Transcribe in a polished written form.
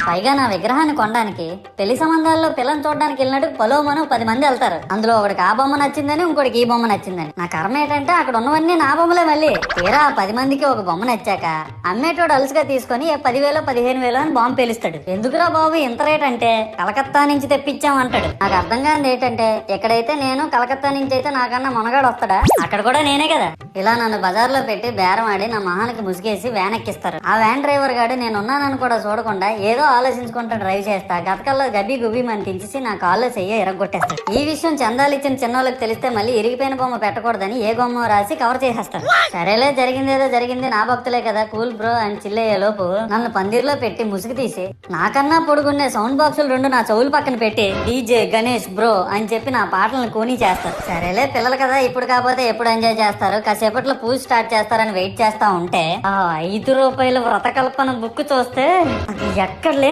పైగా నా విగ్రహాన్ని కొనడానికి పెళ్లి సంబంధాల్లో పిల్లని చూడడానికి వెళ్ళినట్టు పొలోమను 10 మంది వెళ్తారు. అందులో ఒకడికి ఆ బొమ్మ నచ్చిందని, ఇంకోటికి ఈ బొమ్మ నచ్చిందని. నా కర్మ ఏంటంటే అక్కడ ఉన్నవన్నీ నా బొమ్మలే. మళ్ళీ తీరా 10 మందికి ఒక బొమ్మ నచ్చాక అమ్మేటోడు అలుసుగా తీసుకొని 10,000 15,000 అని బాంబు పేలుస్తాడు. ఎందుకురా బాబు ఇంత రేట్ అంటే కలకత్తా నుంచి తెప్పించాం అంటాడు. నాకు అర్థం కానిది ఏంటంటే ఎక్కడైతే నేను కలకత్తా నుంచి అయితే నాకన్నా మొనగాడు వస్తాడా, అక్కడ కూడా నేనే కదా. ఇలా నన్ను బజార్లో పెట్టి బేరం ఆడి నా మొహానికి ముసుగేసి వ్యాన్ ఎక్కిస్తారు. ఆ వ్యాన్ డ్రైవర్ గాడు నేను ఉన్నానని కూడా చూడకుండా ఏదో ఆలోచించుకుంటూ డ్రైవ్ చేస్తా గతకల్లో గబ్బి గుబ్బి అని తించేసి నా కాల్లో చెయ్యి ఎరగొట్టేస్తాడు. ఈ విషయం చందాలు ఇచ్చిన చిన్నోళ్ళకి తెలిస్తే మళ్ళీ ఇరిగిపోయిన బొమ్మ పెట్టకూడదని ఏ బొమ్మ రాసి కవర్ చేసేస్తారు. సరేలే జరిగిందేదో జరిగింది, నా భక్తులే కదా కూల్ బ్రో అని చిల్లయ్యే లోపు నన్ను పందిర్లో పెట్టి ముసుగు తీసి నాకన్నా పొడుగున్నే సౌండ్ బాక్సులు 2 నా చెవులు పక్కన పెట్టి డీజే గణేష్ బ్రో అని చెప్పి నా పాటలను కూనీ చేస్తారు. సరేలే పిల్లలు కదా ఇప్పుడు కాకపోతే ఎప్పుడు ఎంజాయ్ చేస్తారు, కాసేపట్లో పూజ స్టార్ట్ చేస్తారని వెయిట్ చేస్తా ఉంటే ఆ 5 రూపాయల వ్రతకల్పన బుక్ చూస్తే అది ఎక్కడ